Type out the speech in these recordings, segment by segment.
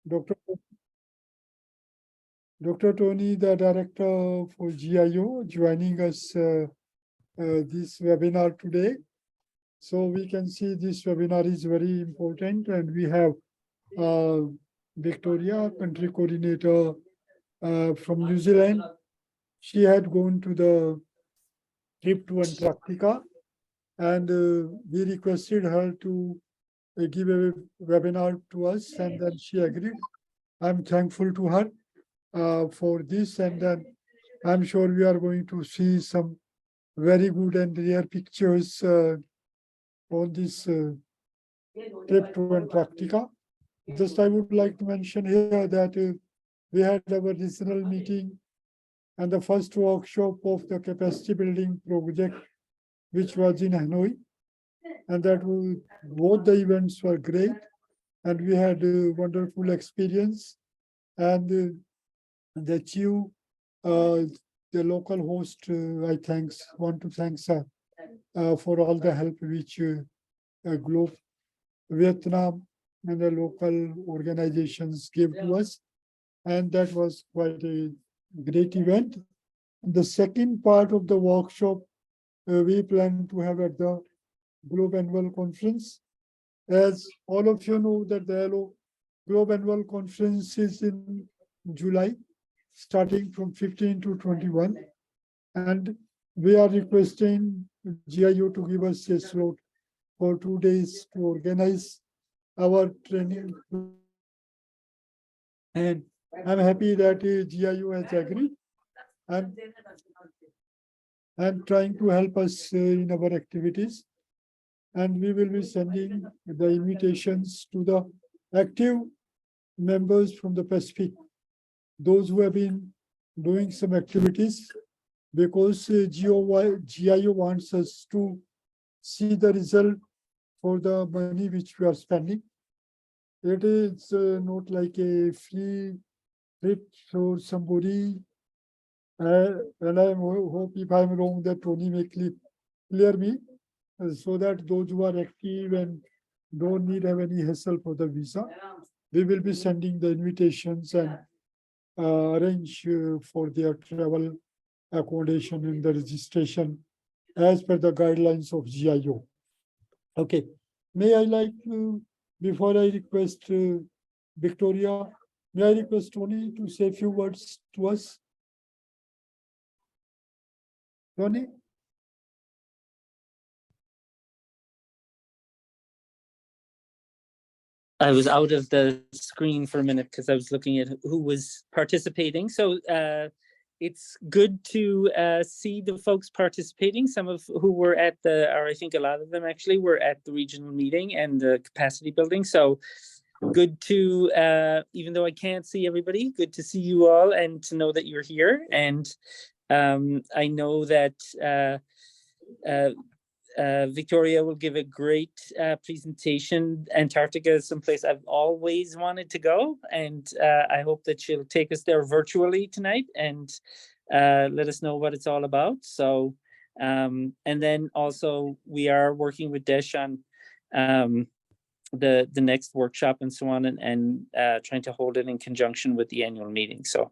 Dr. Dr. Tony, the director for GIO, joining us this webinar today. So we can see this webinar is very important, and we have Victoria, country coordinator from New Zealand. She had gone to the trip to Antarctica, and we requested her to give a webinar to us, and then she agreed. I'm thankful to her for this, and then I'm sure we are going to see some very good and rare pictures on this trip to Antarctica. Just I would like to mention here that we had our regional meeting and the first workshop of the capacity building project, which was in Hanoi, and that both the events were great, and we had a wonderful experience. And the chief, the local host, I want to thank for all the help which Globe Vietnam and the local organizations gave to us, and that was quite a great event. The second part of the workshop we plan to have at the Globe Annual Conference. As all of you know that the Globe Annual Conference is in July, starting from 15 to 21. And we are requesting GIO to give us a slot for 2 days to organize our training. And I'm happy that GIO has agreed and trying to help us in our activities. And we will be sending the invitations to the active members from the Pacific, those who have been doing some activities, because GIO wants us to see the result for the money which we are spending. It is not like a free trip for somebody. And I hope if I'm wrong that Tony may clear me, so that those who are active and don't need have any hassle for the visa, we will be sending the invitations and arrange for their travel accommodation and the registration as per the guidelines of GIO. Okay, may I like to, before I request Victoria, may I request Tony to say a few words to us? Tony? I was out of the screen for a minute because I was looking at who was participating. So it's good to see the folks participating, some of who were at the, or I think a lot of them actually were at the regional meeting and the capacity building. So good to, even though I can't see everybody, good to see you all and to know that you're here. And I know that Victoria will give a great presentation. Antarctica is someplace I've always wanted to go, and I hope that she'll take us there virtually tonight and let us know what it's all about. So, and then also we are working with Desh on the next workshop and so on, and trying to hold it in conjunction with the annual meeting. So,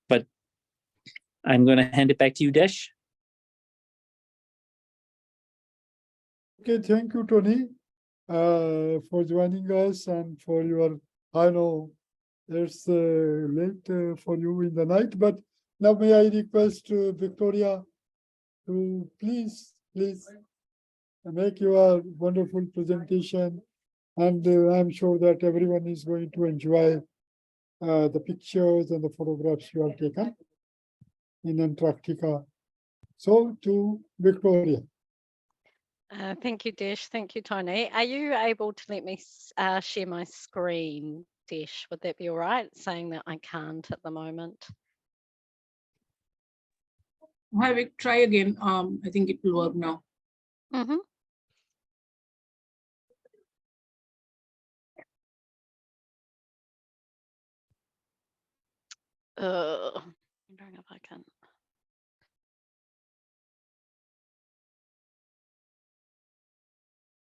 but I'm going to hand it back to you, Desh. Okay, thank you, Tony, for joining us and for your, I know it's late for you in the night, but now may I request Victoria to please make your wonderful presentation, and I'm sure that everyone is going to enjoy the pictures and the photographs you have taken in Antarctica. So to Victoria. Thank you, Desh. Thank you, Tony. Are you able to let me share my screen, Desh? Would that be all right? Saying that I can't at the moment. Hi, Vic, try again. I think it will work now. Mm-hmm. Wondering if I can.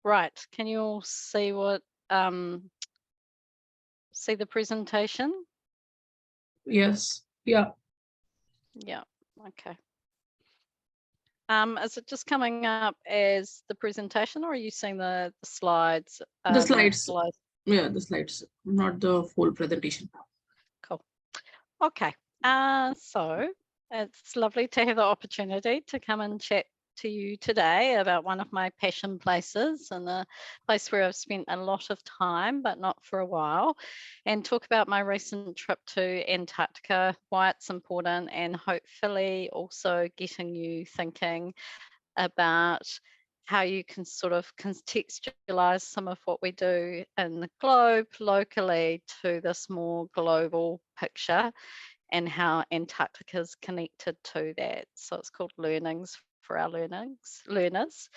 Right, can you all see what see the presentation? Yes, yeah. Yeah, okay. Is it just coming up as the presentation, or are you seeing the slides? The slides. Yeah, the slides, not the full presentation. Cool. Okay. So it's lovely to have the opportunity to come and chat to you today about one of my passion places and a place where I've spent a lot of time, but not for a while, and talk about my recent trip to Antarctica, why it's important, and hopefully also getting you thinking about how you can sort of contextualize some of what we do in the globe locally to this more global picture and how Antarctica is connected to that. So it's called Learnings for our learners. Just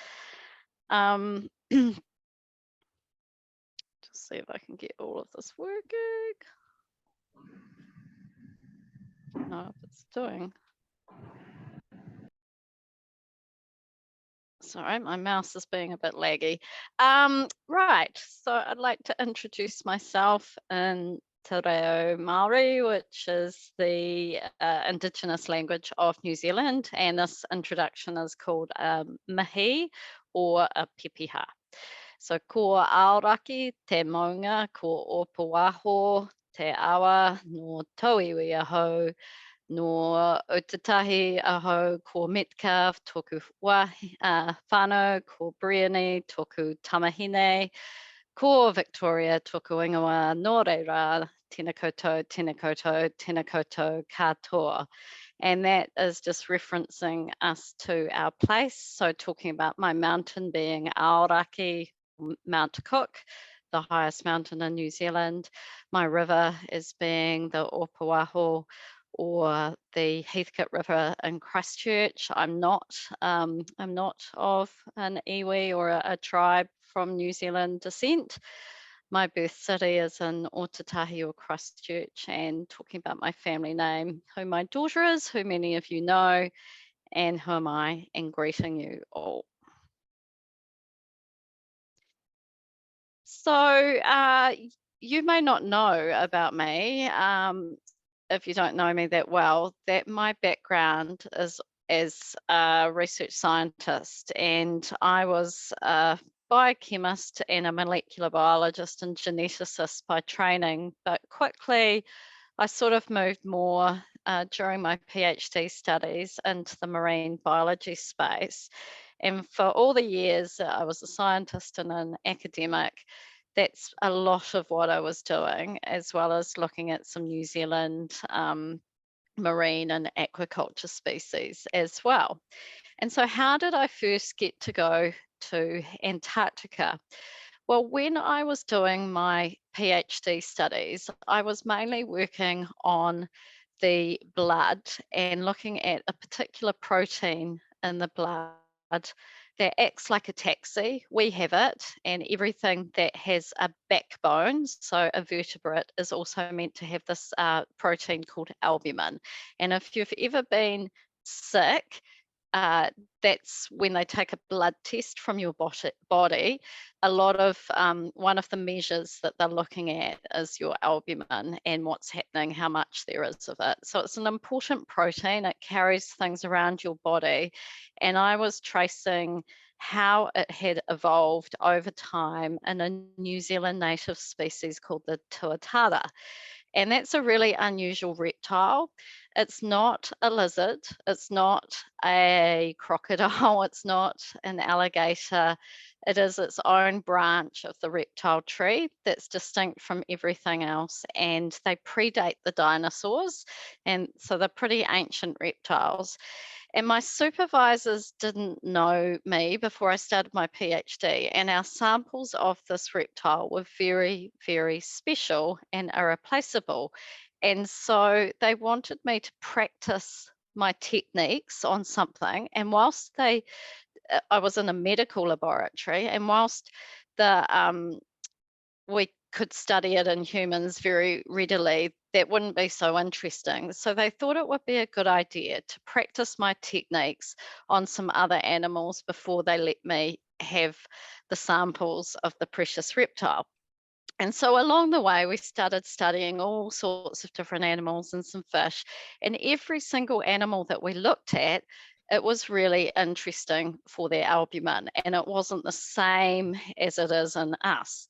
see if I can get all of this working. Don't know if it's doing. Sorry, my mouse is being a bit laggy. Right, so I'd like to introduce myself in Te Reo Māori, which is the Indigenous language of New Zealand, and this introduction is called mihi or a pepeha. So ko aoraki te maunga, ko opuaho, te awa, no tauiwi ahau, no Otatahi aho ko Metcalf, toku whānau, ko Briony, toku tamahine, ko Victoria, toku ingoa, no reira, tēnā koutou, tēnā koutou, tēnā koutou katoa. And that is just referencing us to our place. So talking about my mountain being Aoraki, Mount Cook, the highest mountain in New Zealand. My river is being the Opuaho, or the Heathcote River in Christchurch. I'm not of an iwi or a tribe from New Zealand descent. My birth city is in Otatahi or Christchurch, and talking about my family name, who my daughter is, who many of you know, and who am I, and greeting you all. So you may not know about me, if you don't know me that well, that my background is as a research scientist, and I was a biochemist and a molecular biologist and geneticist by training, but quickly I sort of moved more during my PhD studies into the marine biology space. And for all the years I was a scientist and an academic, that's a lot of what I was doing, as well as looking at some New Zealand marine and aquaculture species as well. And so how did I first get to go to Antarctica? Well, when I was doing my PhD studies, I was mainly working on the blood and looking at a particular protein in the blood that acts like a taxi. We have it, and everything that has a backbone, so a vertebrate, is also meant to have this protein called albumin. And if you've ever been sick, that's when they take a blood test from your body. A lot of one of the measures that they're looking at is your albumin and what's happening, how much there is of it. So it's an important protein. It carries things around your body. And I was tracing how it had evolved over time in a New Zealand native species called the tuatara. And that's a really unusual reptile. It's not a lizard, it's not a crocodile, it's not an alligator. It is its own branch of the reptile tree that's distinct from everything else, and they predate the dinosaurs, and so they're pretty ancient reptiles. And my supervisors didn't know me before I started my PhD, and our samples of this reptile were very, very special and irreplaceable. And so they wanted me to practice my techniques on something. And whilst I was in a medical laboratory, and whilst we could study it in humans very readily, that wouldn't be so interesting. So they thought it would be a good idea to practice my techniques on some other animals before they let me have the samples of the precious reptile. And so along the way, we started studying all sorts of different animals and some fish. And every single animal that we looked at, it was really interesting for their albumin, and it wasn't the same as it is in us.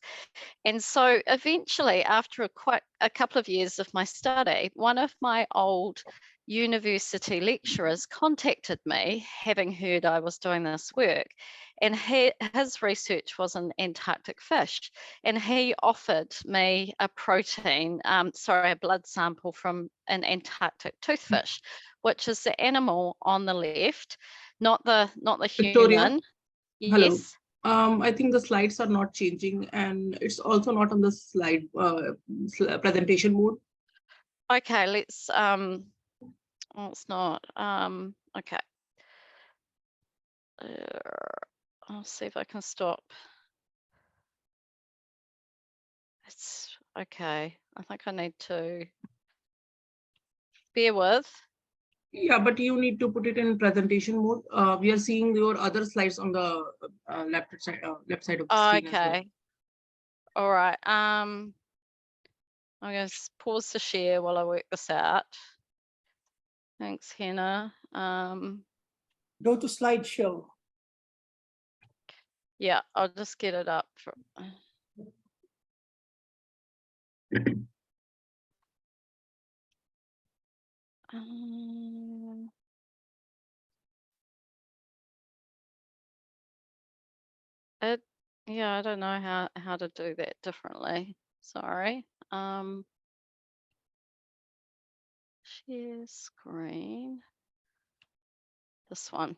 And so eventually, after quite a couple of years of my study, one of my old university lecturers contacted me, having heard I was doing this work, and his research was in Antarctic fish, and he offered me a a blood sample from an Antarctic toothfish, which is the animal on the left, not the Victoria? human. Hello. Yes. I think the slides are not changing, and it's also not on the slide presentation mode. Okay, let's oh, it's not okay. I'll see if I can stop. It's okay. I think I need to bear with. Yeah, but you need to put it in presentation mode. We are seeing your other slides on the left side of the screen as well. Okay. All right. I'm going to pause the share while I work this out. Thanks, Hannah. Go to slideshow. Yeah, I'll just get it up. Yeah, I don't know how to do that differently. Sorry. Share screen. This one.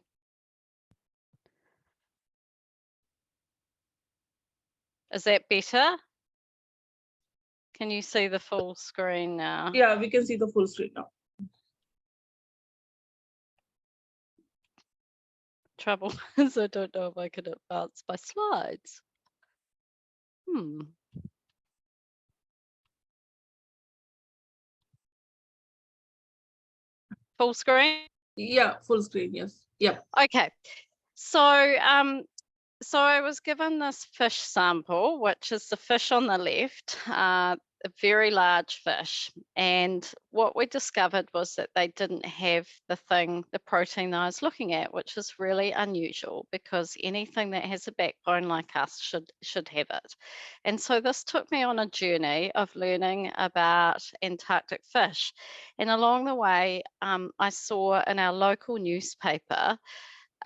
Is that better? Can you see the full screen now? Yeah, we can see the full screen now. Trouble is I don't know if I can advance my slides. Full screen? Yeah, full screen, yes. Yeah. Okay. So so I was given this fish sample, which is the fish on the left, a very large fish. And what we discovered was that they didn't have the protein that I was looking at, which is really unusual because anything that has a backbone like us should have it. And so this took me on a journey of learning about Antarctic fish. And along the way, I saw in our local newspaper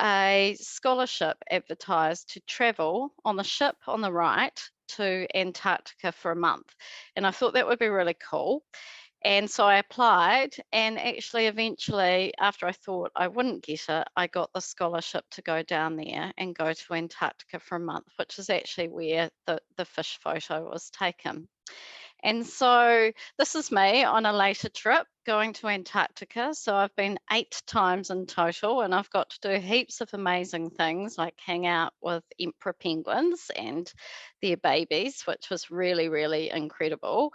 a scholarship advertised to travel on the ship on the right to Antarctica for a month. And I thought that would be really cool. And so I applied, and actually eventually, after I thought I wouldn't get it, I got the scholarship to go down there and go to Antarctica for a month, which is actually where the fish photo was taken. And so this is me on a later trip going to Antarctica. So I've been 8 times in total, and I've got to do heaps of amazing things like hang out with emperor penguins and their babies, which was really, really incredible.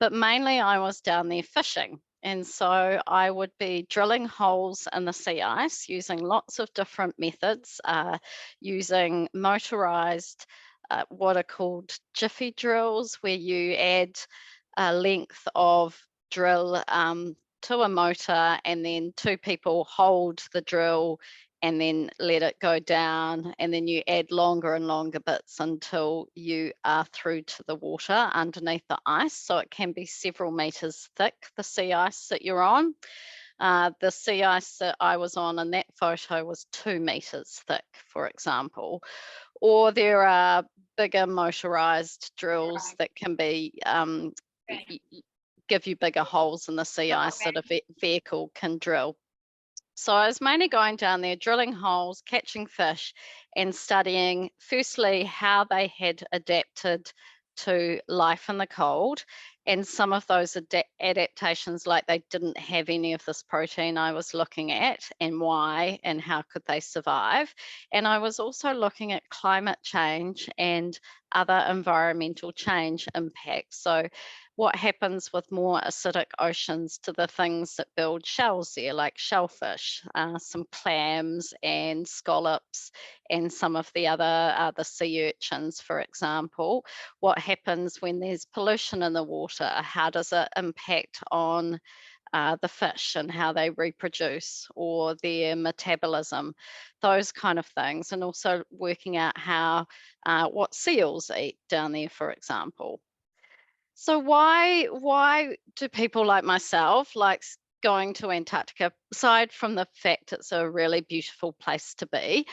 But mainly I was down there fishing. And so I would be drilling holes in the sea ice using lots of different methods, using motorized what are called jiffy drills, where you add a length of drill to a motor, and then 2 people hold the drill and then let it go down, and then you add longer and longer bits until you are through to the water underneath the ice. So it can be several meters thick, the sea ice that you're on. The sea ice that I was on in that photo was 2 meters thick, for example. Or there are bigger motorized drills that can be give you bigger holes in the sea ice that a vehicle can drill. So I was mainly going down there, drilling holes, catching fish, and studying firstly how they had adapted to life in the cold, And some of those adaptations, like they didn't have any of this protein I was looking at, and why, and how could they survive. And I was also looking at climate change and other environmental change impacts. So what happens with more acidic oceans to the things that build shells there, like shellfish, some clams and scallops, and some of the other the sea urchins, for example. What happens when there's pollution in the water? How does it impact on the fish and how they reproduce or their metabolism, those kind of things, and also working out how what seals eat down there, for example. So why do people like myself like going to Antarctica, aside from the fact it's a really beautiful place to be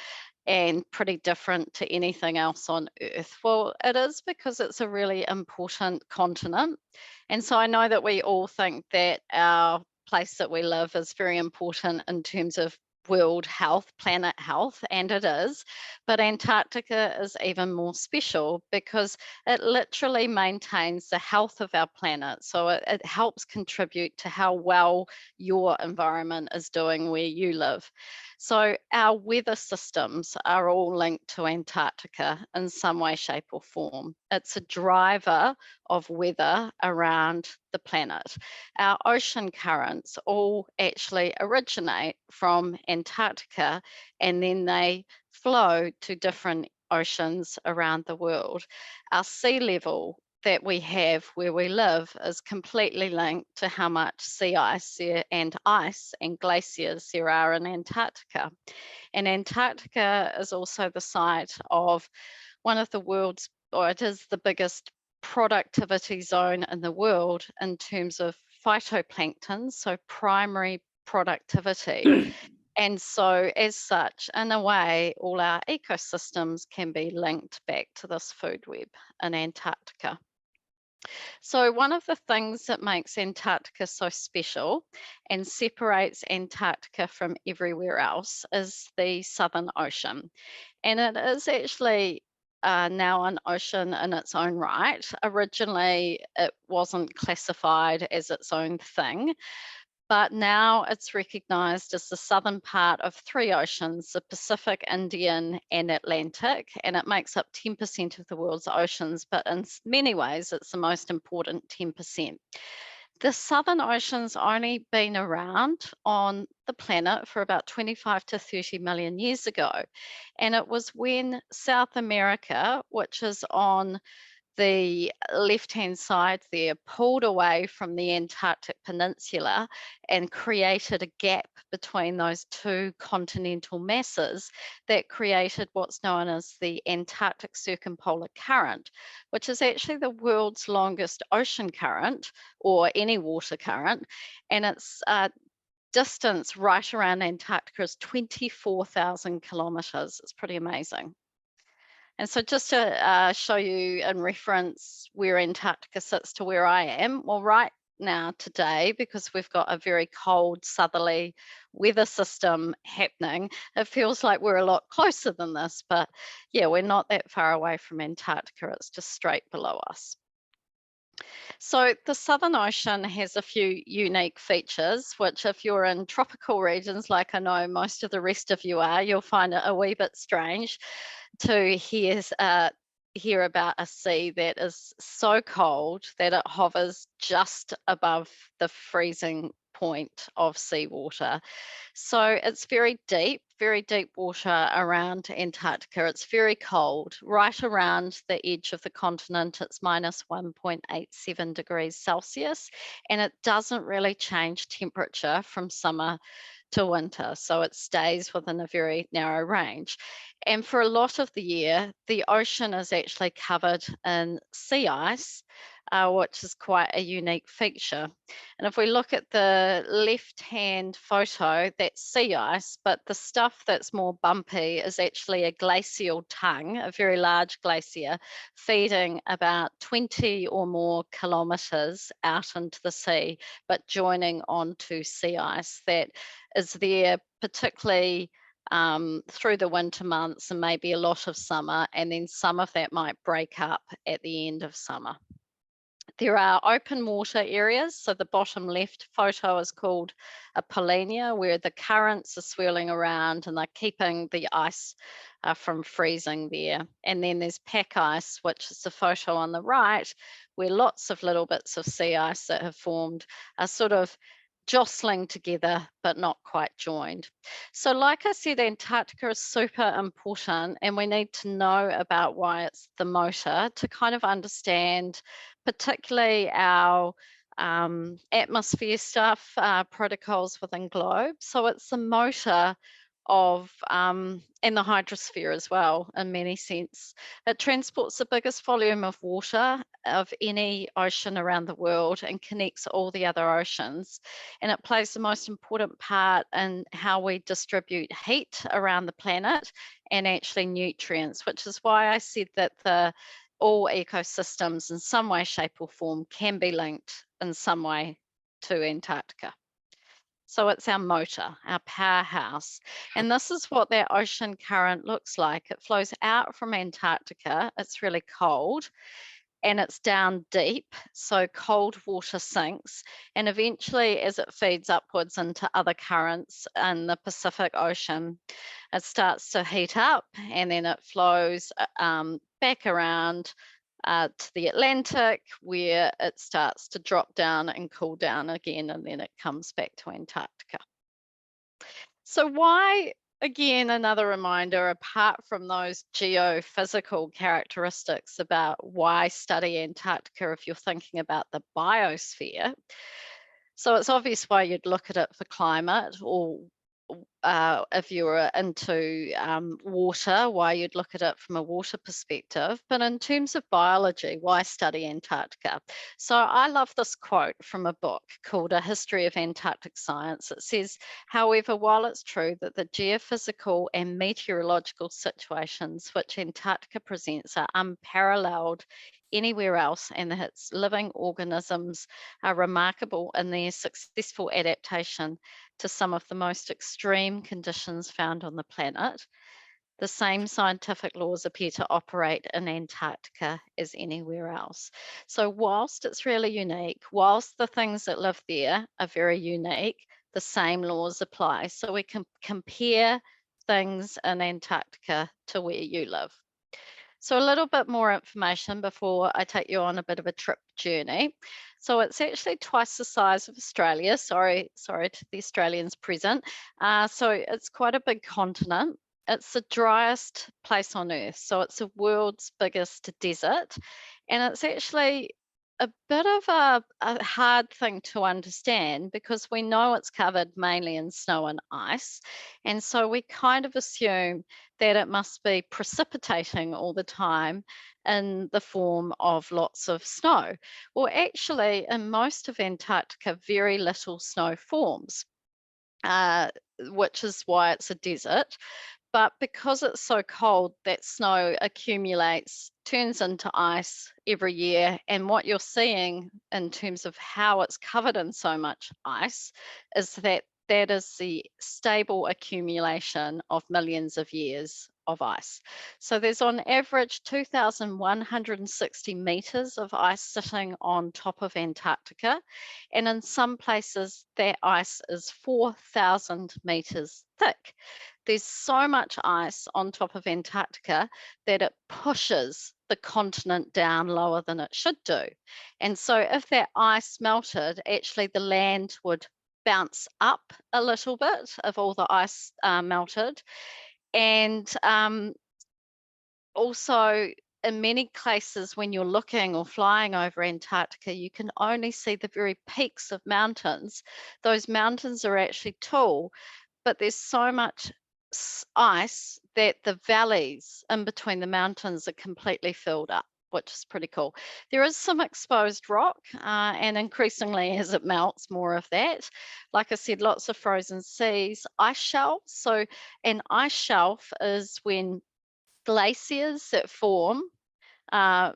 and pretty different to anything else on Earth? Well, it is because it's a really important continent. And so I know that we all think that our place that we live is very important in terms of world health, planet health, and it is. But Antarctica is even more special because it literally maintains the health of our planet. So it helps contribute to how well your environment is doing where you live. So our weather systems are all linked to Antarctica in some way, shape, or form. It's a driver of weather around the planet. Our ocean currents all actually originate from Antarctica, and then they flow to different oceans around the world. Our sea level that we have where we live is completely linked to how much sea ice and glaciers there are in Antarctica. And Antarctica is also the site of one of the world's, or it is the biggest productivity zone in the world in terms of phytoplankton, so primary productivity. And so as such, in a way, all our ecosystems can be linked back to this food web in Antarctica. So one of the things that makes Antarctica so special and separates Antarctica from everywhere else is the Southern Ocean. And it is actually now an ocean in its own right. Originally, it wasn't classified as its own thing, but now it's recognized as the southern part of three oceans, the Pacific, Indian, and Atlantic, and it makes up 10% of the world's oceans, but in many ways, it's the most important 10%. The Southern Ocean's only been around on the planet for about 25 to 30 million years ago. And it was when South America, which is on the left-hand side there, pulled away from the Antarctic Peninsula and created a gap between those two continental masses that created what's known as the Antarctic Circumpolar Current, which is actually the world's longest ocean current or any water current. And its distance right around Antarctica is 24,000 kilometers. It's pretty amazing. And so just to show you and reference where Antarctica sits to where I am, well, right now today, because we've got a very cold southerly weather system happening, it feels like we're a lot closer than this, but yeah, we're not that far away from Antarctica. It's just straight below us. So the Southern Ocean has a few unique features, which if you're in tropical regions, like I know most of the rest of you are, you'll find it a wee bit strange to hear about a sea that is so cold that it hovers just above the freezing point of seawater. So it's very deep water around Antarctica. It's very cold. Right around the edge of the continent, it's minus 1.87 degrees Celsius, and it doesn't really change temperature from summer to winter. So it stays within a very narrow range. And for a lot of the year, the ocean is actually covered in sea ice, which is quite a unique feature. And if we look at the left-hand photo, that's sea ice, but the stuff that's more bumpy is actually a glacial tongue, a very large glacier, feeding about 20 or more kilometers out into the sea, but joining onto sea ice that is there particularly through the winter months and maybe a lot of summer, and then some of that might break up at the end of summer. There are open water areas. So the bottom left photo is called a polynya, where the currents are swirling around and they're keeping the ice from freezing there. And then there's pack ice, which is the photo on the right, where lots of little bits of sea ice that have formed are sort of jostling together, but not quite joined. So like I said, Antarctica is super important, and we need to know about why it's the motor to kind of understand particularly our atmosphere stuff, protocols within GLOBE. So it's the motor of and the hydrosphere as well, in many sense. It transports the biggest volume of water of any ocean around the world and connects all the other oceans. And it plays the most important part in how we distribute heat around the planet and actually nutrients, which is why I said that all ecosystems in some way, shape or form can be linked in some way to Antarctica. So it's our motor, our powerhouse. And this is what that ocean current looks like. It flows out from Antarctica. It's really cold and it's down deep. So cold water sinks. And eventually, as it feeds upwards into other currents in the Pacific Ocean, it starts to heat up and then it flows back around to the Atlantic, where it starts to drop down and cool down again, and then it comes back to Antarctica. So why, again, another reminder, apart from those geophysical characteristics about why study Antarctica if you're thinking about the biosphere. So it's obvious why you'd look at it for climate, or if you were into water, why you'd look at it from a water perspective. But in terms of biology, why study Antarctica? So I love this quote from a book called A History of Antarctic Science. It says, however, while it's true that the geophysical and meteorological situations which Antarctica presents are unparalleled anywhere else, and that its living organisms are remarkable in their successful adaptation to some of the most extreme conditions found on the planet, the same scientific laws appear to operate in Antarctica as anywhere else. So whilst it's really unique, whilst the things that live there are very unique, the same laws apply. So we can compare things in Antarctica to where you live. So a little bit more information before I take you on a bit of a trip journey. So it's actually twice the size of Australia. Sorry to the Australians present. So it's quite a big continent. It's the driest place on Earth. So it's the world's biggest desert. And it's actually a bit of a hard thing to understand, because we know it's covered mainly in snow and ice. And so we kind of assume that it must be precipitating all the time in the form of lots of snow. Well, actually, in most of Antarctica, very little snow forms, which is why it's a desert. But because it's so cold, that snow accumulates, turns into ice every year. And what you're seeing in terms of how it's covered in so much ice is that that is the stable accumulation of millions of years of ice. So there's on average 2,160 meters of ice sitting on top of Antarctica. And in some places, that ice is 4,000 meters thick. There's so much ice on top of Antarctica that it pushes the continent down lower than it should do. And so if that ice melted, actually the land would bounce up a little bit if all the ice melted. And also, in many places, when you're looking or flying over Antarctica, you can only see the very peaks of mountains. Those mountains are actually tall, but there's so much ice that the valleys in between the mountains are completely filled up, which is pretty cool. There is some exposed rock, and increasingly as it melts, more of that. Like I said, lots of frozen seas, ice shelves. So an ice shelf is when glaciers that form, a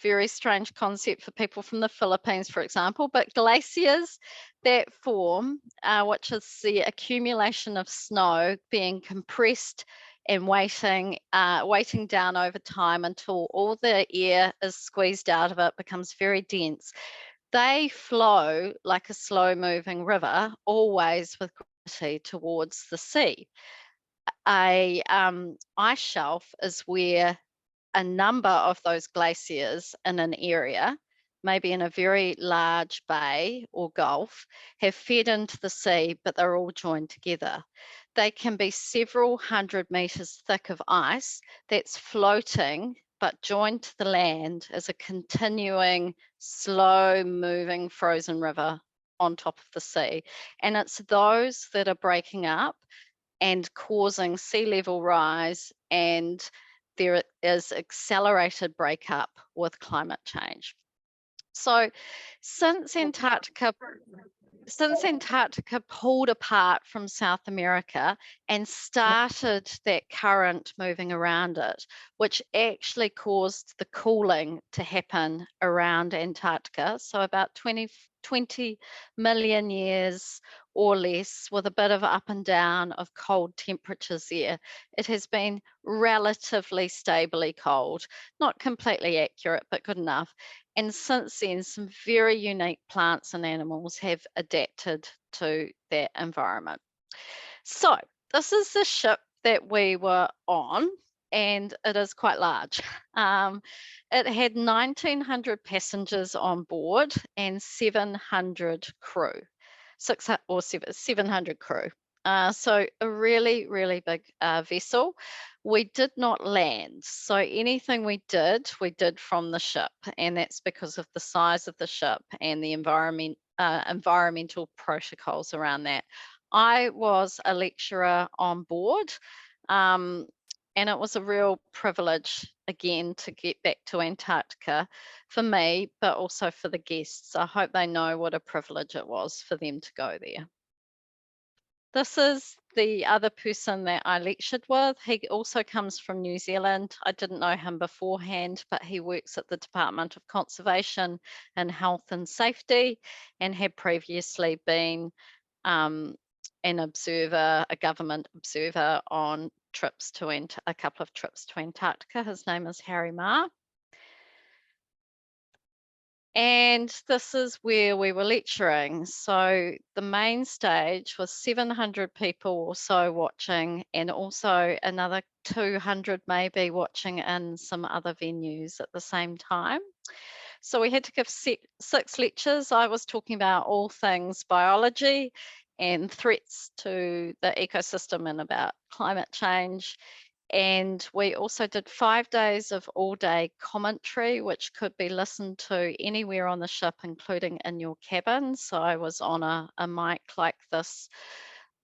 very strange concept for people from the Philippines, for example, but glaciers that form, which is the accumulation of snow being compressed and waiting down over time until all the air is squeezed out of it, becomes very dense. They flow like a slow moving river, always with gravity towards the sea. A ice shelf is where a number of those glaciers in an area, maybe in a very large bay or gulf, have fed into the sea, but they're all joined together. They can be several hundred meters thick of ice that's floating, but joined to the land as a continuing, slow moving frozen river on top of the sea. And it's those that are breaking up and causing sea level rise, and there is accelerated breakup with climate change. So since Antarctica pulled apart from South America and started that current moving around it, which actually caused the cooling to happen around Antarctica, so about 20 million years or less, with a bit of up and down of cold temperatures there, it has been relatively stably cold. Not completely accurate, but good enough. And since then, some very unique plants and animals have adapted to that environment. So this is the ship that we were on, and it is quite large. It had 1,900 passengers on board and 700 crew, 700 crew. So a really, really big vessel. We did not land. So anything we did from the ship. And that's because of the size of the ship and the environmental protocols around that. I was a lecturer on board, and it was a real privilege, again, to get back to Antarctica for me, but also for the guests. I hope they know what a privilege it was for them to go there. This is the other person that I lectured with. He also comes from New Zealand. I didn't know him beforehand, but he works at the Department of Conservation and Health and Safety, and had previously been an observer, a government observer on trips to a couple of trips to Antarctica. His name is Harry Ma. And this is where we were lecturing. So the main stage was 700 people or so watching, and also another 200 maybe watching in some other venues at the same time. So we had to give 6 lectures. I was talking about all things biology and threats to the ecosystem and about climate change. And we also did 5 days of all-day commentary, which could be listened to anywhere on the ship, including in your cabin. So I was on a mic like this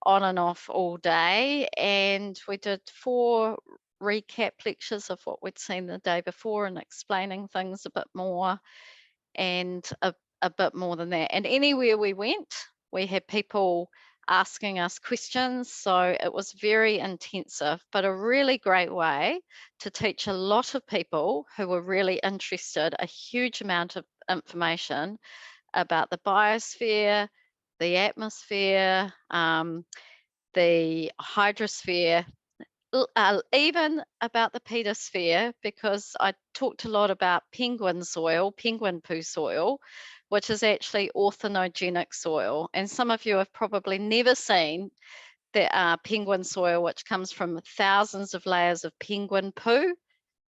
on and off all day. And we did 4 recap lectures of what we'd seen the day before and explaining things a bit more, and a bit more than that. And anywhere we went, we had people asking us questions. So it was very intensive, but a really great way to teach a lot of people who were really interested a huge amount of information about the biosphere, the atmosphere, the hydrosphere, even about the pedosphere, because I talked a lot about penguin soil, penguin poo soil, which is actually orthogenogenic soil. And some of you have probably never seen the penguin soil, which comes from thousands of layers of penguin poo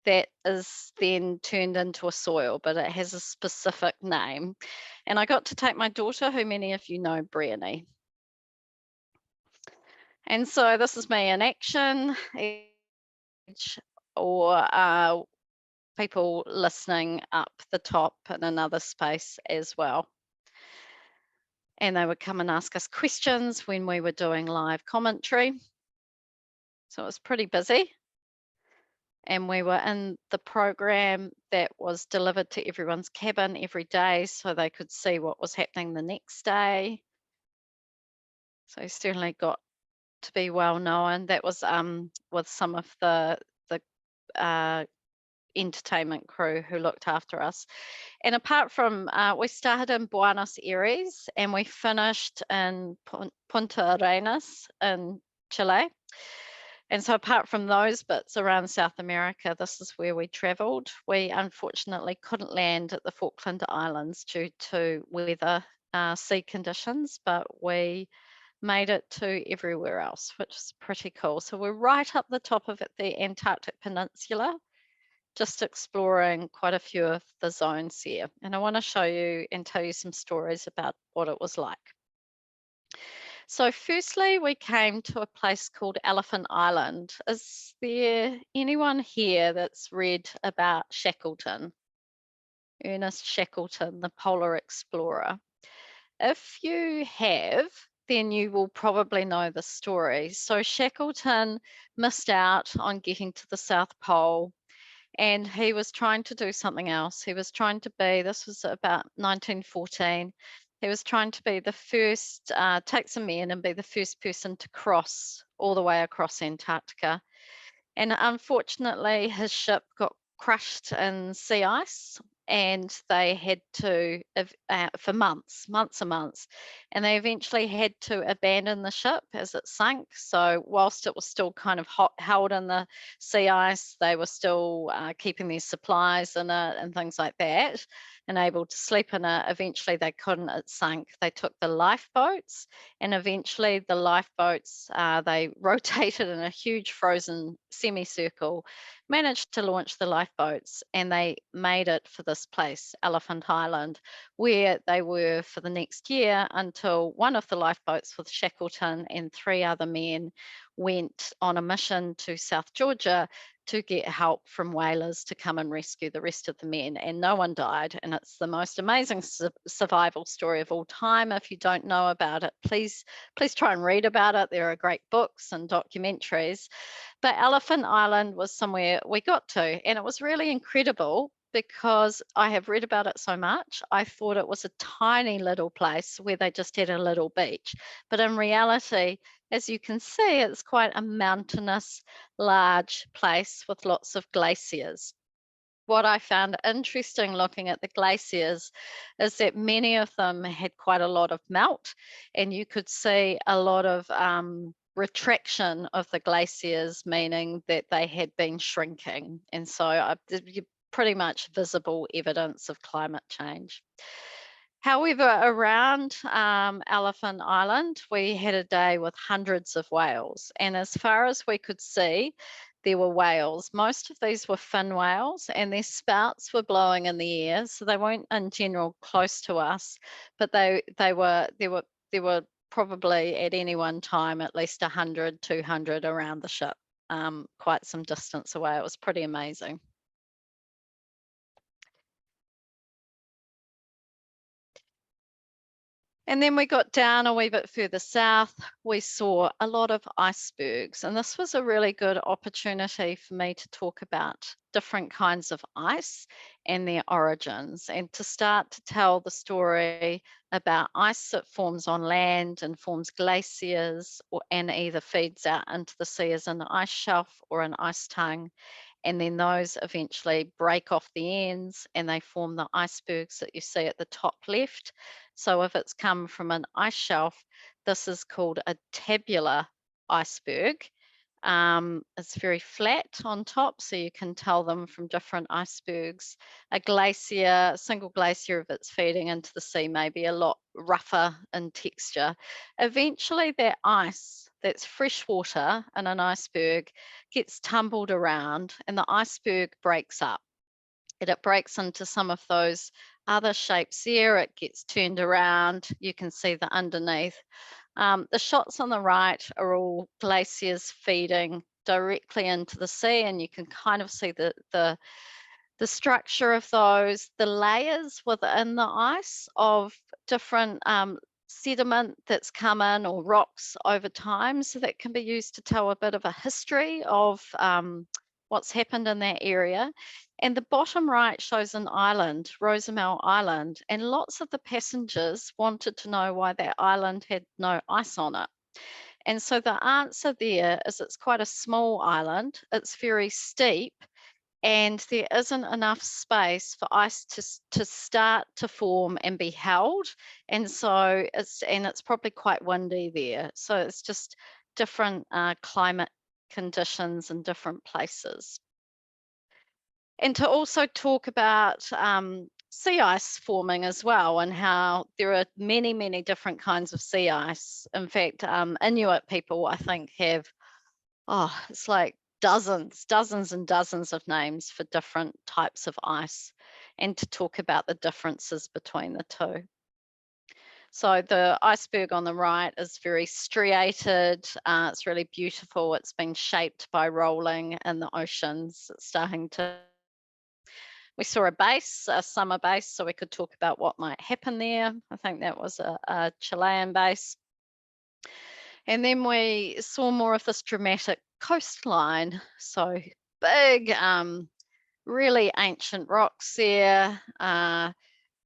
that is then turned into a soil, but it has a specific name. And I got to take my daughter, who many of you know, Brittany. And so this is me in action, or people listening up the top in another space as well. And they would come and ask us questions when we were doing live commentary. So it was pretty busy. And we were in the program that was delivered to everyone's cabin every day so they could see what was happening the next day. So certainly got to be well known. That was with some of the entertainment crew who looked after us. And apart from, we started in Buenos Aires and we finished in Punta Arenas in Chile. And so apart from those bits around South America, this is where we travelled. We unfortunately couldn't land at the Falkland Islands due to weather, sea conditions, but we made it to everywhere else, which is pretty cool. So we're right up the top of it, the Antarctic Peninsula, just exploring quite a few of the zones here. And I want to show you and tell you some stories about what it was like. So firstly, we came to a place called Elephant Island. Is there anyone here that's read about Shackleton? Ernest Shackleton, the polar explorer. If you have, then you will probably know the story. So Shackleton missed out on getting to the South Pole, and he was trying to do something else. He was trying to be, this was about 1914, he was trying to be the first, take some men and be the first person to cross all the way across Antarctica. And unfortunately, his ship got crushed in sea ice, and they had to, for months and months, and they eventually had to abandon the ship as it sank. So whilst it was still kind of held in the sea ice, they were still keeping their supplies in it and things like that, and able to sleep in it. Eventually they couldn't, it sank. They took the lifeboats, and eventually the lifeboats, they rotated in a huge frozen semicircle, managed to launch the lifeboats, and they made it for this place, Elephant Island, where they were for the next year until one of the lifeboats with Shackleton and 3 other men went on a mission to South Georgia to get help from whalers to come and rescue the rest of the men, and no one died. And it's the most amazing survival story of all time. If you don't know about it, please try and read about it. There are great books and documentaries. But Elephant Island was somewhere we got to, and it was really incredible because I have read about it so much. I thought it was a tiny little place where they just had a little beach. But in reality, as you can see, it's quite a mountainous, large place with lots of glaciers. What I found interesting looking at the glaciers is that many of them had quite a lot of melt, and you could see a lot of retraction of the glaciers, meaning that they had been shrinking. And so pretty much visible evidence of climate change. However, around Elephant Island, we had a day with hundreds of whales. And as far as we could see, there were whales. Most of these were fin whales, and their spouts were blowing in the air. So they weren't in general close to us, but there were probably at any one time at least 100, 200 around the ship, quite some distance away. It was pretty amazing. And then we got down a wee bit further south, we saw a lot of icebergs. And this was a really good opportunity for me to talk about different kinds of ice and their origins, and to start to tell the story about ice that forms on land and forms glaciers, and either feeds out into the sea as an ice shelf or an ice tongue. And then those eventually break off the ends and they form the icebergs that you see at the top left. So if it's come from an ice shelf, this is called a tabular iceberg. It's very flat on top, so you can tell them from different icebergs. A glacier, a single glacier, if it's feeding into the sea, may be a lot rougher in texture. Eventually that ice, that's fresh water in an iceberg, gets tumbled around and the iceberg breaks up. And it breaks into some of those other shapes there. It gets turned around. You can see the underneath. The shots on the right are all glaciers feeding directly into the sea, and you can kind of see the structure of those, the layers within the ice of different sediment that's come in, or rocks over time. So that can be used to tell a bit of a history of what's happened in that area. And the bottom right shows an island, Rosamel Island, and lots of the passengers wanted to know why that island had no ice on it. And so the answer there is it's quite a small island, it's very steep, and there isn't enough space for ice to start to form and be held. And so it's probably quite windy there. So it's just different climate conditions in different places. And to also talk about sea ice forming as well, and how there are many, many different kinds of sea ice. In fact, Inuit people, I think, have, it's like dozens and dozens of names for different types of ice, and to talk about the differences between the two. So the iceberg on the right is very striated. It's really beautiful. It's been shaped by rolling in the oceans. It's starting to. We saw a base, a summer base, so we could talk about what might happen there. I think that was a Chilean base. And then we saw more of this dramatic coastline. So big, really ancient rocks there.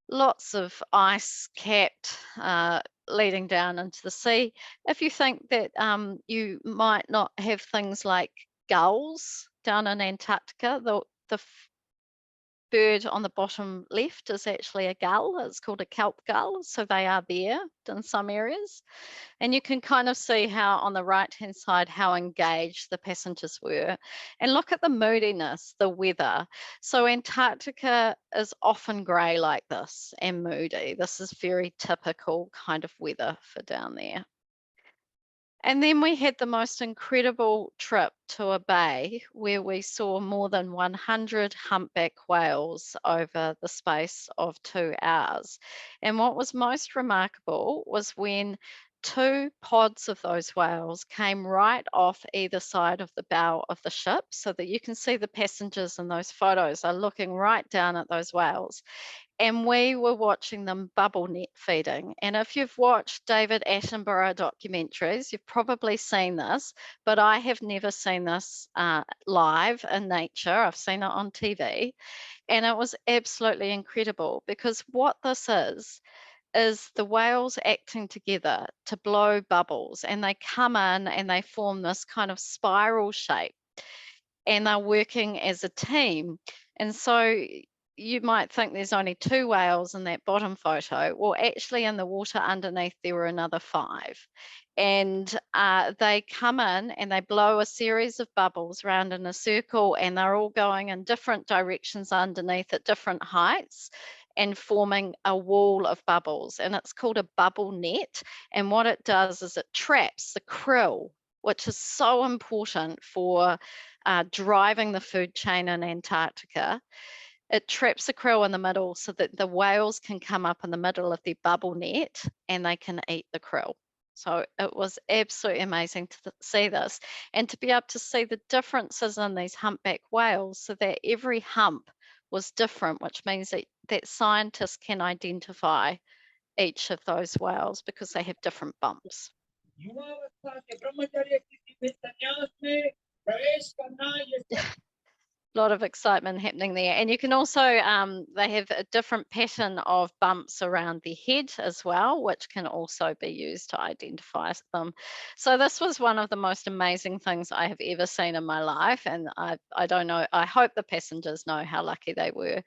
Lots of ice capped, leading down into the sea. If you think that you might not have things like gulls down in Antarctica, the bird on the bottom left is actually a gull. It's called a kelp gull. So they are there in some areas. And you can kind of see how on the right-hand side, how engaged the passengers were. And look at the moodiness, the weather. So Antarctica is often grey like this and moody. This is very typical kind of weather for down there. And then we had the most incredible trip to a bay where we saw more than 100 humpback whales over the space of 2 hours. And what was most remarkable was when 2 pods of those whales came right off either side of the bow of the ship, so that you can see the passengers in those photos are looking right down at those whales. And we were watching them bubble net feeding. And if you've watched David Attenborough documentaries, you've probably seen this, but I have never seen this live in nature. I've seen it on TV, and it was absolutely incredible, because what this is the whales acting together to blow bubbles, and they come in and they form this kind of spiral shape, and they're working as a team. And so you might think there's only 2 whales in that bottom photo. Well, actually in the water underneath, there were another 5. And they come in and they blow a series of bubbles around in a circle, and they're all going in different directions underneath at different heights and forming a wall of bubbles. And it's called a bubble net. And what it does is it traps the krill, which is so important for driving the food chain in Antarctica. It traps the krill in the middle so that the whales can come up in the middle of their bubble net and they can eat the krill. So it was absolutely amazing to see this, and to be able to see the differences in these humpback whales, so that every hump was different, which means that scientists can identify each of those whales because they have different bumps. A lot of excitement happening there. And you can also, they have a different pattern of bumps around the head as well, which can also be used to identify them. So this was one of the most amazing things I have ever seen in my life. And I don't know, I hope the passengers know how lucky they were.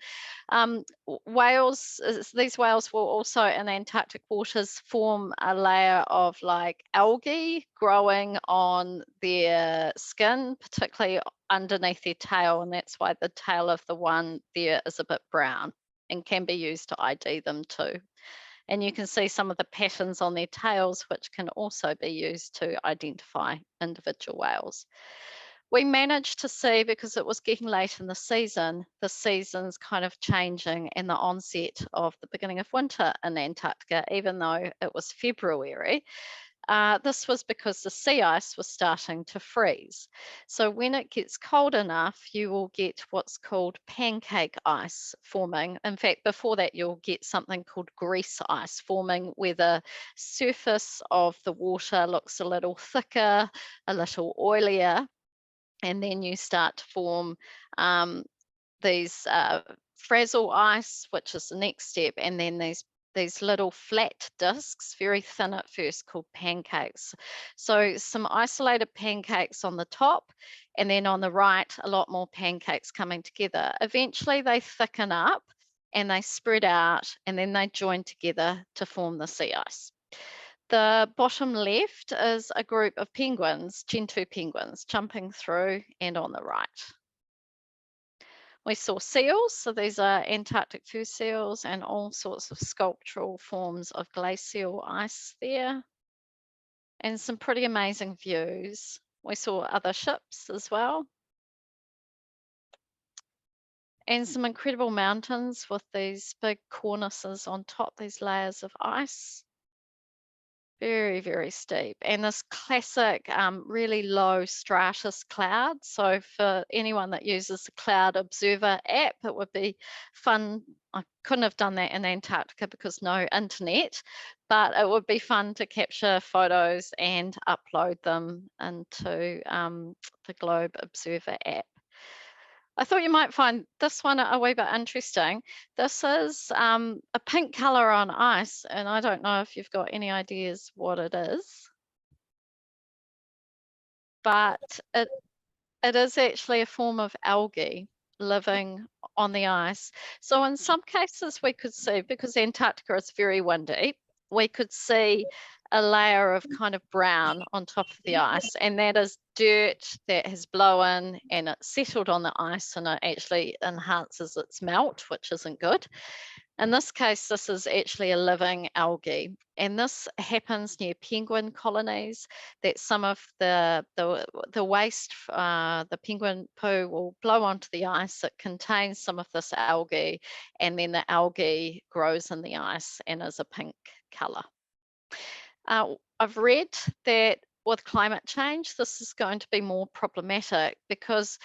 Whales, these whales will also in Antarctic waters form a layer of like algae growing on their skin, particularly underneath their tail, and that's why the tail of the one there is a bit brown and can be used to ID them too. And you can see some of the patterns on their tails, which can also be used to identify individual whales. We managed to see, because it was getting late in the season's kind of changing and the onset of the beginning of winter in Antarctica, even though it was February. This was because the sea ice was starting to freeze. So when it gets cold enough, you will get what's called pancake ice forming. In fact, before that, you'll get something called grease ice forming, where the surface of the water looks a little thicker, a little oilier, and then you start to form these frazzle ice, which is the next step, and then these little flat discs, very thin at first, called pancakes. So some isolated pancakes on the top, and then on the right, a lot more pancakes coming together. Eventually they thicken up and they spread out, and then they join together to form the sea ice. The bottom left is a group of penguins, Gentoo penguins, jumping through, and on the right. We saw seals, so these are Antarctic fur seals and all sorts of sculptural forms of glacial ice there. And some pretty amazing views. We saw other ships as well. And some incredible mountains with these big cornices on top, these layers of ice. Very, very steep. And this classic, really low stratus cloud. So for anyone that uses the Cloud Observer app, it would be fun. I couldn't have done that in Antarctica because no internet, but it would be fun to capture photos and upload them into the Globe Observer app. I thought you might find this one a wee bit interesting. This is a pink color on ice, and I don't know if you've got any ideas what it is, but it is actually a form of algae living on the ice. So in some cases we could see, because Antarctica is very windy, we could see a layer of kind of brown on top of the ice, and that is dirt that has blown and it settled on the ice, and it actually enhances its melt, which isn't good. In this case, this is actually a living algae, and this happens near penguin colonies, that some of the waste, the penguin poo will blow onto the ice. It contains some of this algae, and then the algae grows in the ice and is a pink color. I've read that with climate change, this is going to be more problematic because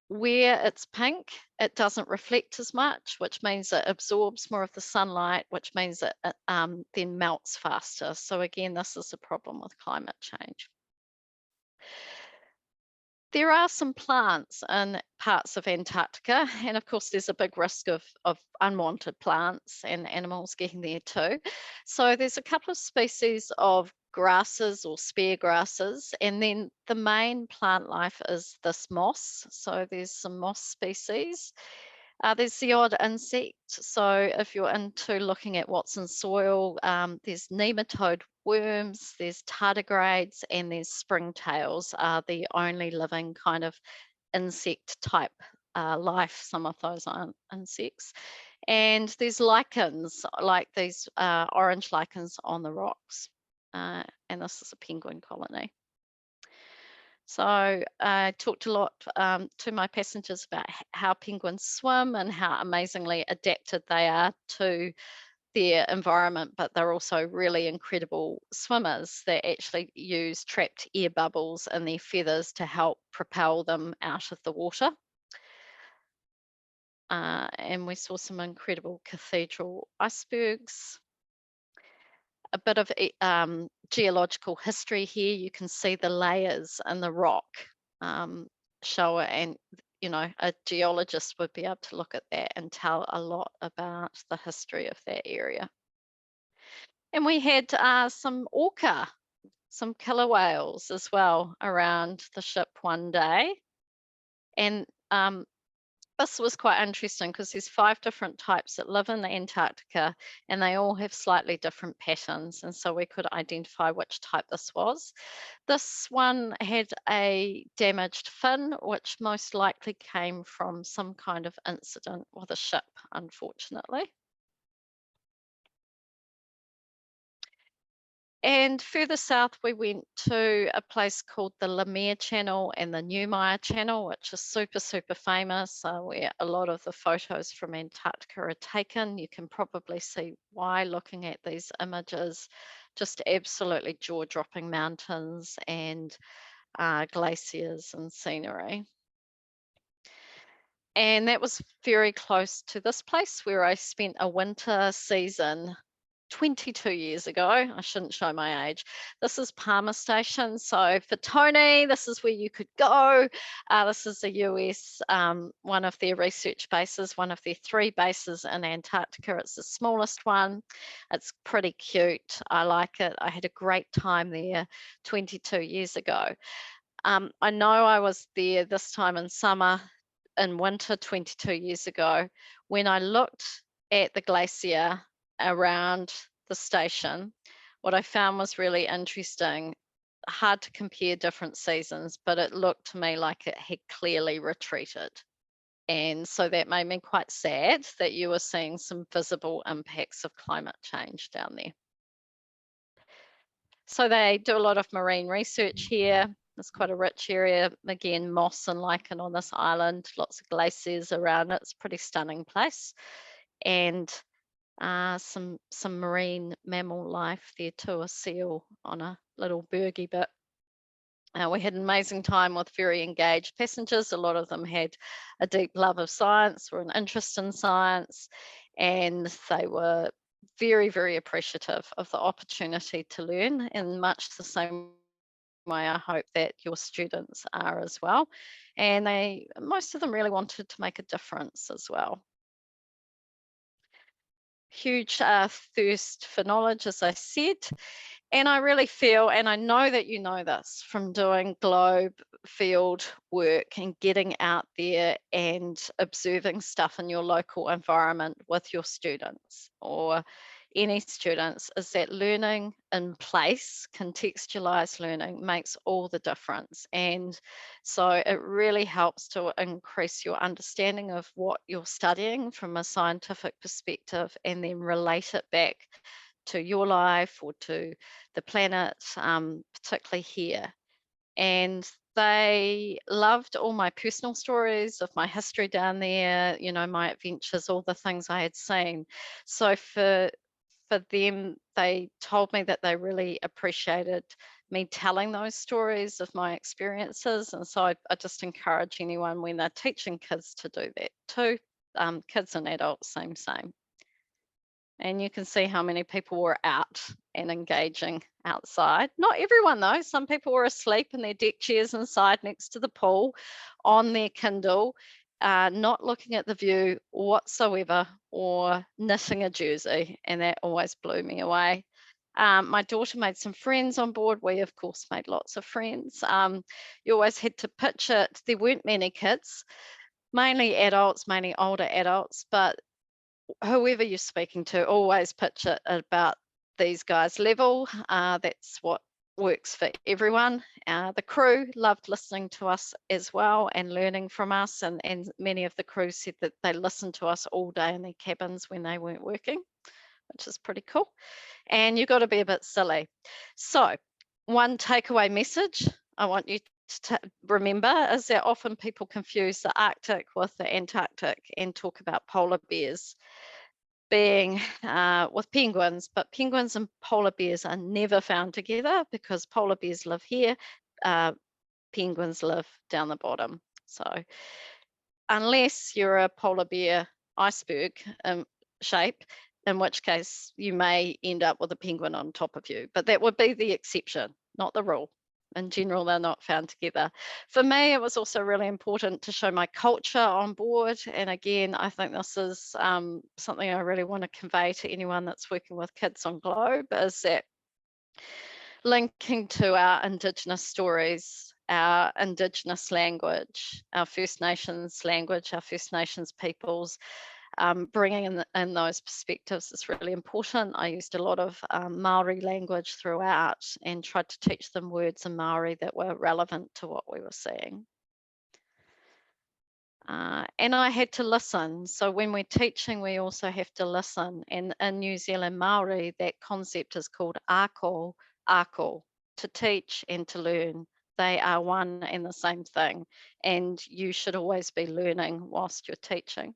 where it's pink, it doesn't reflect as much, which means it absorbs more of the sunlight, which means it then melts faster. So again, this is a problem with climate change. There are some plants in parts of Antarctica, and of course there's a big risk of unwanted plants and animals getting there too. So there's a couple of species of grasses or spear grasses, and then the main plant life is this moss. So there's some moss species. There's the odd insect. So if you're into looking at what's in soil, there's nematode worms, there's tardigrades, and there's springtails are the only living kind of insect type life. Some of those aren't insects. And there's lichens, like these orange lichens on the rocks. And this is a penguin colony. So I talked a lot to my passengers about how penguins swim and how amazingly adapted they are to their environment, but they're also really incredible swimmers. They actually use trapped air bubbles in their feathers to help propel them out of the water. And we saw some incredible cathedral icebergs. A bit of geological history here. You can see the layers in the rock show it, and you know, a geologist would be able to look at that and tell a lot about the history of that area. And we had some orca, some killer whales as well around the ship one day. And this was quite interesting because there's 5 different types that live in Antarctica, and they all have slightly different patterns. And so we could identify which type this was. This one had a damaged fin, which most likely came from some kind of incident with a ship, unfortunately. And further south, we went to a place called the Lemaire Channel and the Newmire Channel, which is super, super famous, where a lot of the photos from Antarctica are taken. You can probably see why looking at these images. Just absolutely jaw-dropping mountains and glaciers and scenery. And that was very close to this place where I spent a winter season 22 years ago. I shouldn't show my age. This is Palmer Station. So for Tony, this is where you could go. This is the US, one of their research bases, one of their 3 bases in Antarctica. It's the smallest one. It's pretty cute. I like it. I had a great time there 22 years ago. I know I was there this time in summer, in winter 22 years ago. When I looked at the glacier around the station, what I found was really interesting. Hard to compare different seasons, but it looked to me like it had clearly retreated. And so that made me quite sad that you were seeing some visible impacts of climate change down there. So they do a lot of marine research here. It's quite a rich area. Again, moss and lichen on this island, lots of glaciers around it. It's a pretty stunning place. And some marine mammal life there too, a seal on a little bergy bit. We had an amazing time with very engaged passengers. A lot of them had a deep love of science or an interest in science, and they were very, very appreciative of the opportunity to learn in much the same way I hope that your students are as well. And most of them really wanted to make a difference as well. Huge thirst for knowledge, as I said. And I really feel, and I know that you know this from doing globe field work and getting out there and observing stuff in your local environment with your students or any students, is that learning in place, contextualized learning, makes all the difference. And so it really helps to increase your understanding of what you're studying from a scientific perspective and then relate it back to your life or to the planet, particularly here. And they loved all my personal stories of my history down there, you know, my adventures, all the things I had seen. So for them, they told me that they really appreciated me telling those stories of my experiences. And so I just encourage anyone when they're teaching kids to do that too, kids and adults, same. And you can see how many people were out and engaging outside. Not everyone though, some people were asleep in their deck chairs inside next to the pool on their Kindle, not looking at the view whatsoever or knitting a jersey, and that always blew me away. My daughter made some friends on board. We of course made lots of friends. You always had to pitch it. There weren't many kids, mainly adults, mainly older adults, but whoever you're speaking to, always pitch it about these guys' level. That's what works for everyone. The crew loved listening to us as well and learning from us. And many of the crew said that they listened to us all day in their cabins when they weren't working, which is pretty cool. And you've got to be a bit silly. So one takeaway message I want you to remember is that often people confuse the Arctic with the Antarctic and talk about polar bears being with penguins, but penguins and polar bears are never found together because polar bears live here, penguins live down the bottom. So unless you're a polar bear iceberg shape, in which case you may end up with a penguin on top of you, but that would be the exception, not the rule. In general, they're not found together. For me, it was also really important to show my culture on board. And again, I think this is something I really want to convey to anyone that's working with kids on Globe, is that linking to our Indigenous stories, our Indigenous language, our First Nations language, our First Nations peoples, bringing in those perspectives is really important. I used a lot of Maori language throughout and tried to teach them words in Maori that were relevant to what we were seeing. And I had to listen. So when we're teaching, we also have to listen. And in New Zealand Maori, that concept is called ako, to teach and to learn. They are one and the same thing. And you should always be learning whilst you're teaching.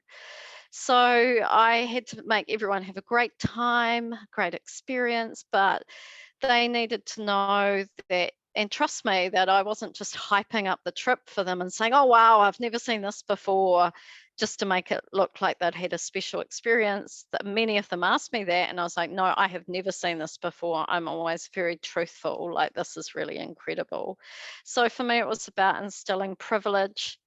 So I had to make everyone have a great time, great experience, but they needed to know that, and trust me, that I wasn't just hyping up the trip for them and saying, oh, wow, I've never seen this before, just to make it look like they'd had a special experience. That many of them asked me that, and I was like, no, I have never seen this before. I'm always very truthful, like this is really incredible. So for me, it was about instilling privilege,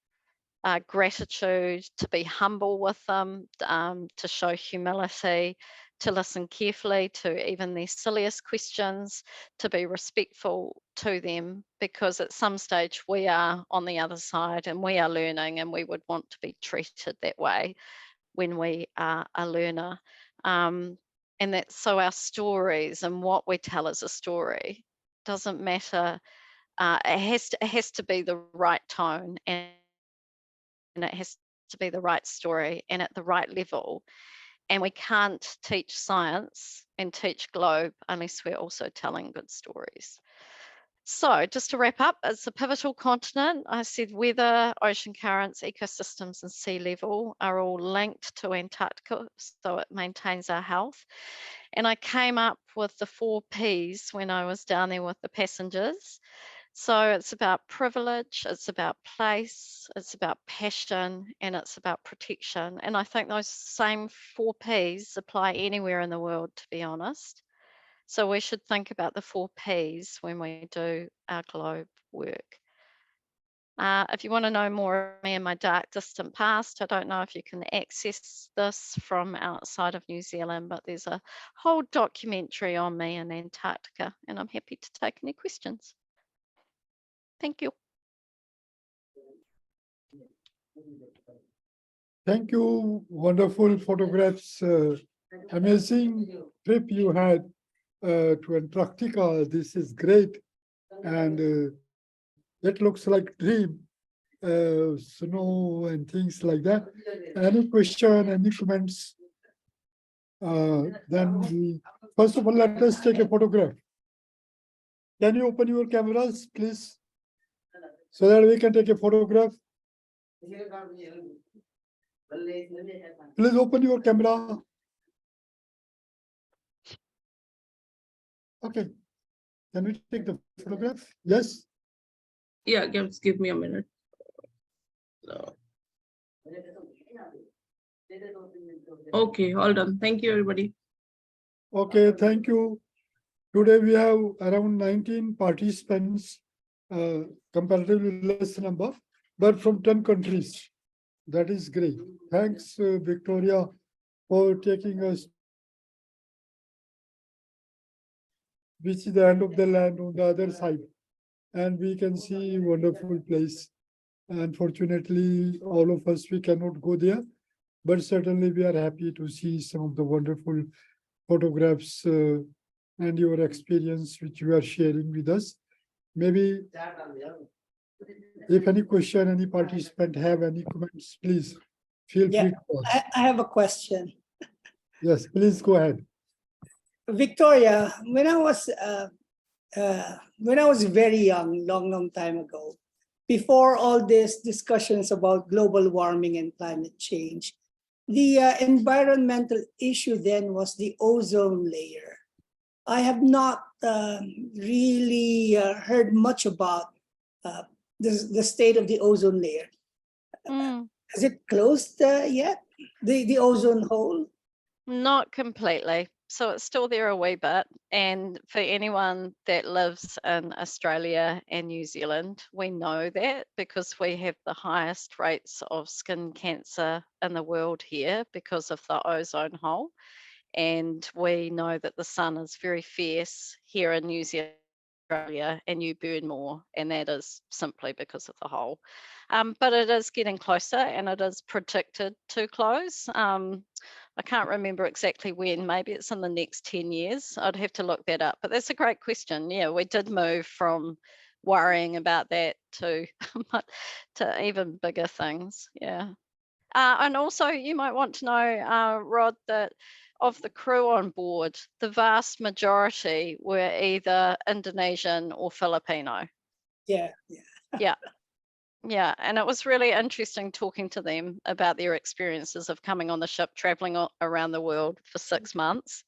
gratitude, to be humble with them, to show humility, to listen carefully to even their silliest questions, to be respectful to them, because at some stage we are on the other side and we are learning, and we would want to be treated that way when we are a learner. And that's so our stories and what we tell as a story doesn't matter. It has to be the right tone, and it has to be the right story and at the right level. And we can't teach science and teach globe unless we're also telling good stories. So just to wrap up, it's a pivotal continent. I said weather, ocean currents, ecosystems, and sea level are all linked to Antarctica, so it maintains our health. And I came up with the 4 Ps when I was down there with the passengers. So it's about privilege, it's about place, it's about passion, and it's about protection. And I think those same 4 Ps apply anywhere in the world, to be honest. So we should think about the 4 Ps when we do our globe work. If you want to know more of me and my dark distant past, I don't know if you can access this from outside of New Zealand, but there's a whole documentary on me in Antarctica, and I'm happy to take any questions. Thank you. Thank you. Wonderful photographs. Amazing trip you had to Antarctica. This is great. And it looks like dream. Snow and things like that. Any question, any comments? First of all, let us take a photograph. Can you open your cameras, please? So that we can take a photograph. Please open your camera. Okay. Can we take the photograph? Yes. Yeah, just give me a minute. So. Okay, all done. Thank you, everybody. Okay, thank you. Today we have around 19 participants, comparatively less number, but from 10 countries. That is great. Thanks, Victoria, for taking us, which is the end of the land on the other side. And we can see wonderful place. Unfortunately, all of us, we cannot go there, but certainly we are happy to see some of the wonderful photographs and your experience which you are sharing with us. Maybe if any question, any participant have any comments, please feel Yeah, free to ask. I have a question. Yes, please go ahead. Victoria, when I was very young, long time ago, before all these discussions about global warming and climate change, the environmental issue then was the ozone layer. I have not really heard much about the state of the ozone layer. Has it closed yet, the ozone hole? Not completely. So it's still there a wee bit. And for anyone that lives in Australia and New Zealand, we know that because we have the highest rates of skin cancer in the world here because of the ozone hole. And we know that the sun is very fierce here in New Zealand, Australia, and you burn more. And that is simply because of the hole. But it is getting closer and it is predicted to close. I can't remember exactly when, maybe it's in the next 10 years. I'd have to look that up, but that's a great question. Yeah, we did move from worrying about that to even bigger things. Yeah. And also you might want to know, Rod, that of the crew on board, the vast majority were either Indonesian or Filipino. Yeah. Yeah. Yeah, and it was really interesting talking to them about their experiences of coming on the ship, traveling around the world for 6 months,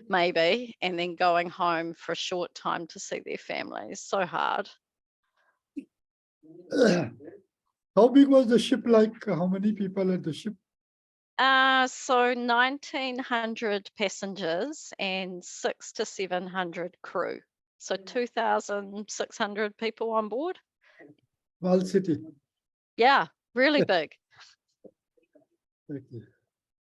maybe, and then going home for a short time to see their families. So hard. How big was the ship like? How many people at the ship? So 1,900 passengers and 600 to 700 crew. So 2,600 people on board. Small city. Yeah, really big. Okay.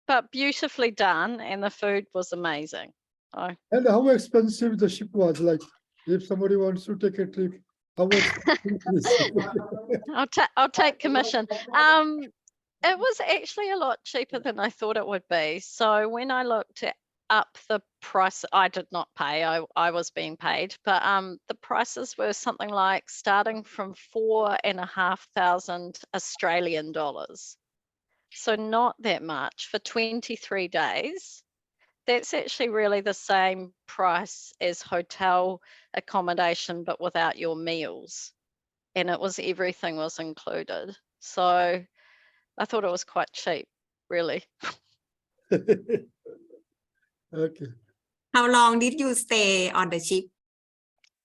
But beautifully done, and the food was amazing. Oh. And how expensive the ship was? Like, if somebody wants to take a trip, how much? I'll take commission. It was actually a lot cheaper than I thought it would be. So when I looked up the price. I did not pay, I was being paid, but the prices were something like starting from 4,500 Australian dollars. So not that much for 23 days. That's actually really the same price as hotel accommodation, but without your meals. And it was, everything was included. So I thought it was quite cheap, really. Okay. How long did you stay on the ship?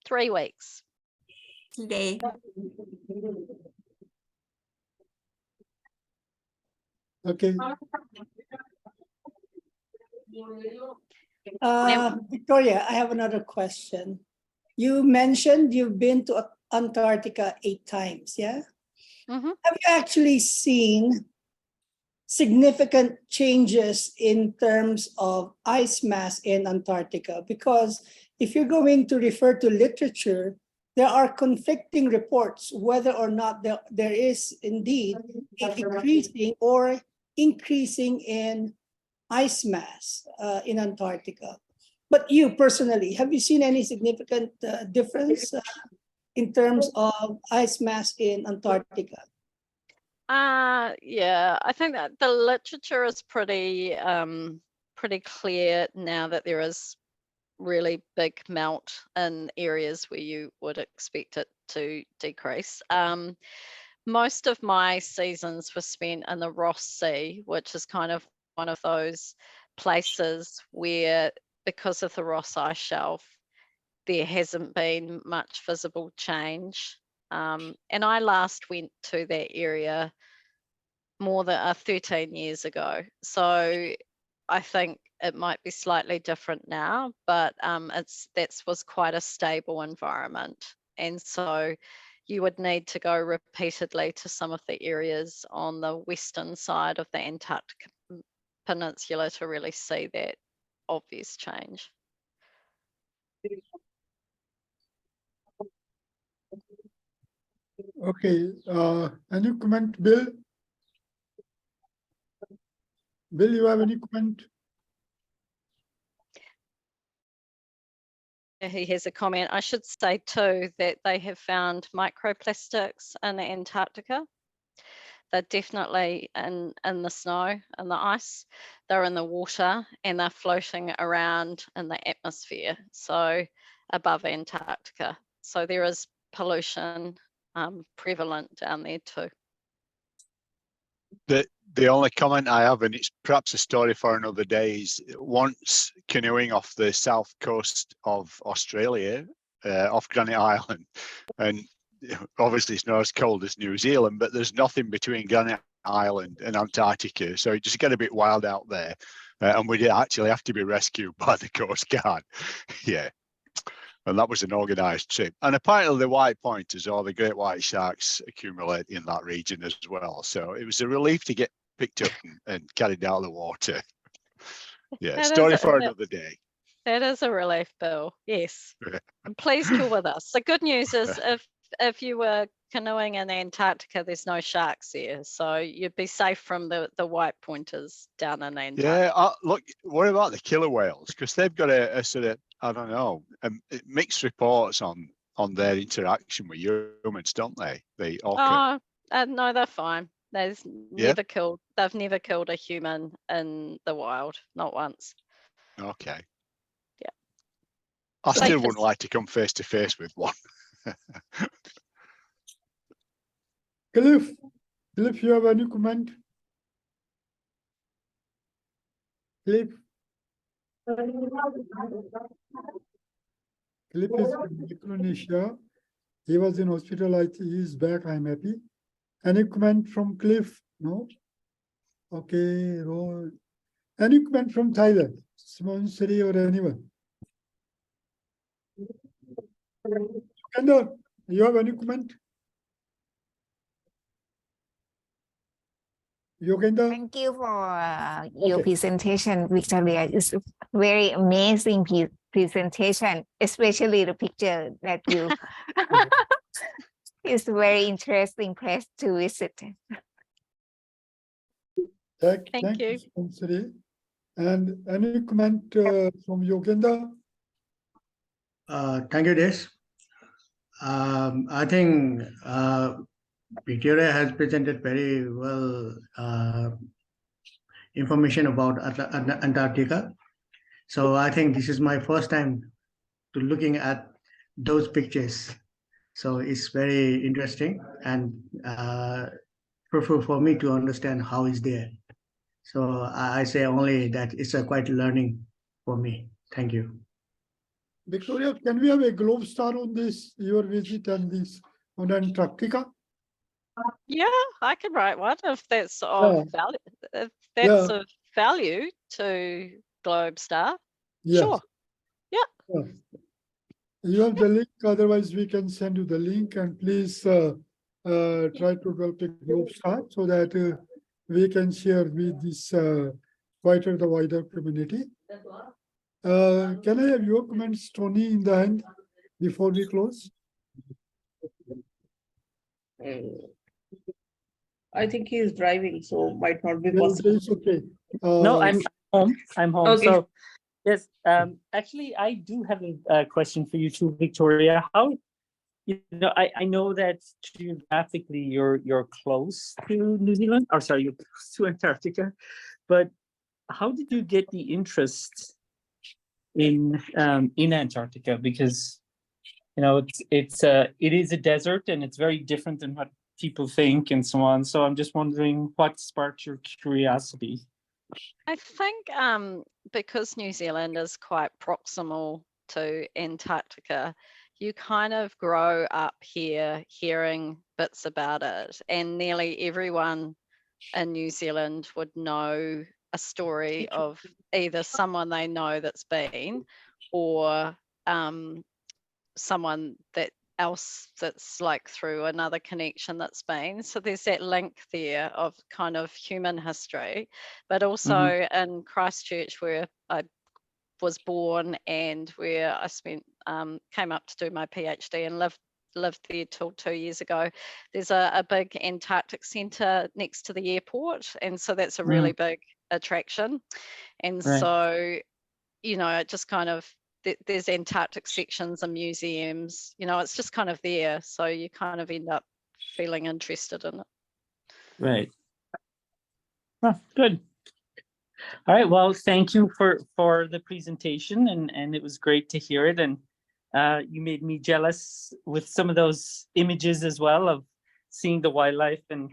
3 weeks. Today? Okay. Victoria, I have another question. You mentioned you've been to Antarctica 8 times, yeah? Mhm. Have you actually seen significant changes in terms of ice mass in Antarctica? Because if you're going to refer to literature, there are conflicting reports whether or not there is indeed a decreasing or increasing in ice mass in Antarctica. But you personally, have you seen any significant difference in terms of ice mass in Antarctica? Yeah, I think that the literature is pretty clear now that there is really big melt in areas where you would expect it to decrease. Most of my seasons were spent in the Ross Sea, which is kind of one of those places where, because of the Ross ice shelf, there hasn't been much visible change. And I last went to that area more than 13 years ago. So I think it might be slightly different now, but that was quite a stable environment. And so you would need to go repeatedly to some of the areas on the western side of the Antarctic Peninsula to really see that obvious change. Okay. Any comment, Bill? Bill, you have any comment? He has a comment. I should say too that they have found microplastics in Antarctica. They're definitely in the snow and the ice. They're in the water and they're floating around in the atmosphere, so above Antarctica. So there is pollution prevalent down there too. The only comment I have, and it's perhaps a story for another day, is once canoeing off the south coast of Australia, off Granite Island, and obviously it's not as cold as New Zealand, but there's nothing between Granite Island and Antarctica, so it just get a bit wild out there, and we actually have to be rescued by the Coast Guard. Yeah. And that was an organised trip. And apparently the white pointers or the great white sharks accumulate in that region as well. So it was a relief to get picked up and carried out of the water. Yeah, That story is for another day. That is a relief, Bill. Yes. I'm pleased you're with us. The good news is if you were canoeing in Antarctica, there's no sharks there. So you'd be safe from the white pointers down in Antarctica. Yeah, look, what about the killer whales? Because they've got a sort of, I don't know, mixed reports on their interaction with humans, don't they? The orca. Oh, no, they're fine. They've never killed a human in the wild, not once. Okay. Yeah. I still wouldn't like to come face to face with one. Cliff, you have any comment? Cliff? Cliff is from Micronesia. He was in hospital. He's back. I'm happy. Any comment from Cliff? No? Okay. Roll. Any comment from Thailand? Simon, Siri, or anyone? Kendall, you have any comment? Yogenda? Thank you for your Okay. presentation, Victoria. It's a very amazing presentation, especially the picture that you. It's a very interesting place to visit. Thank you. Siri. And any comment from Yogenda? Thank you, Des. I think Victoria has presented very well information about Antarctica. So I think this is my first time to looking at those pictures. So it's very interesting and fruitful for me to understand how it's there. So I say only that it's a quite learning for me. Thank you. Victoria, can we have a globe star on this, your visit and this on Antarctica? Yeah, I can write one if that's of value. If Yeah. that's of value to Globe Star. Yes. Sure. Yeah. You have the link, otherwise we can send you the link, and please try to develop a globe star so that we can share with this wider the wider community. Can I have your comments, Tony, in the end before we close? I think he is driving, so might not be Well, possible. it's okay. No, I'm home. I'm home. Okay. So, yes, actually, I do have a question for you too, Victoria. How, I know that geographically you're close to New Zealand, or sorry, you're close to Antarctica, but how did you get the interest in Antarctica? Because it is a desert and it's very different than what people think and so on. So I'm just wondering what sparked your curiosity. I think because New Zealand is quite proximal to Antarctica, you kind of grow up here hearing bits about it, and nearly everyone in New Zealand would know a story of either someone they know that's been, or someone else that's like through another connection that's been. So there's that link there of kind of human history, but also in Christchurch, where I was born and where I spent came up to do my PhD and lived there till 2 years ago. There's a big Antarctic centre next to the airport, and so that's a really big attraction. And so, it just kind of, there's Antarctic sections and museums, it's just kind of there. So you kind of end up feeling interested in it. Right. Oh, good. All right. Well, thank you for the presentation, and it was great to hear it. And you made me jealous with some of those images as well of seeing the wildlife and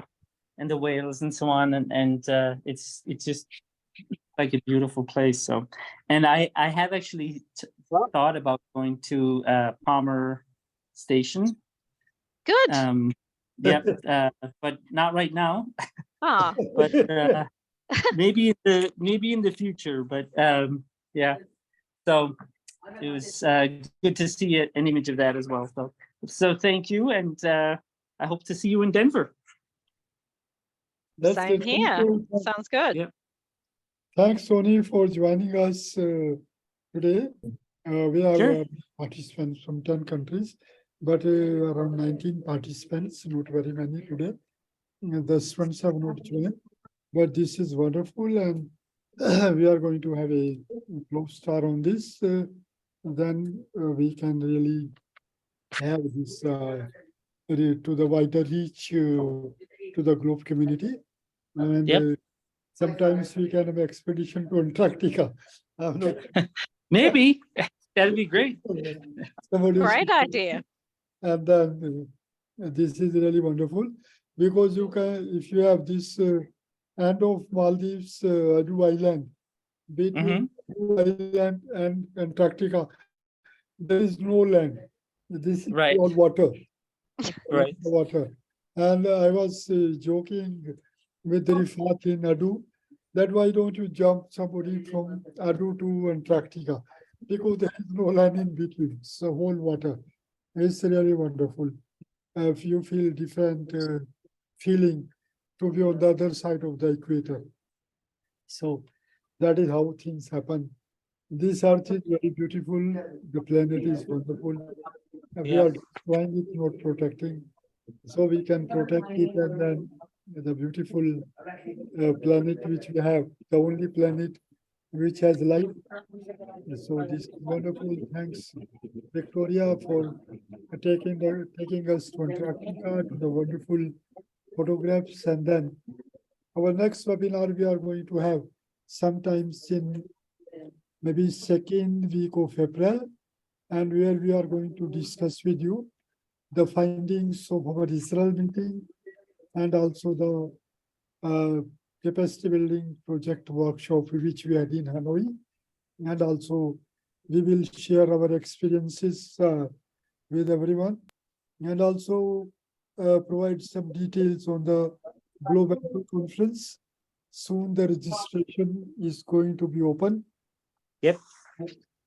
the whales and so on. And it's just like a beautiful place. So, and I have actually thought about going to Palmer Station. Good. Yeah, but not right now. Ah. But maybe in the future. But yeah. So it was good to see an image of that as well. So thank you, and I hope to see you in Denver. Same here. Sounds good. Yep. Thanks, Tony, for joining us today. We have participants from 10 countries, but around 19 participants, not very many today. The students have not joined, but this is wonderful, and we are going to have a globe star on this. Then we can really have this to the wider reach to the globe community. And sometimes we can have expedition to Antarctica. Maybe that'd be great. Great idea. And then this is really wonderful, because you can, if you have this end of Maldives, Adu Island, between Adu Island and Antarctica, there is no land. This is all water. Right. Water. And I was joking with the Rifat in Adu that why don't you jump somebody from Adu to Antarctica? Because there is no land in between. It's the whole water. It's really wonderful. If you feel different feeling to be on the other side of the equator. So that is how things happen. This earth is very beautiful. The planet is wonderful. We are destroying it, not protecting. So we can protect it, and then the beautiful planet which we have, the only planet which has life. So this wonderful thanks, Victoria, for taking us to Antarctica, to the wonderful photographs. And then our next webinar we are going to have sometimes in maybe second week of April, and where we are going to discuss with you the findings of our Israel meeting and also the capacity building project workshop which we had in Hanoi. And also we will share our experiences with everyone, and also provide some details on the global conference. Soon the registration is going to be open. Yep.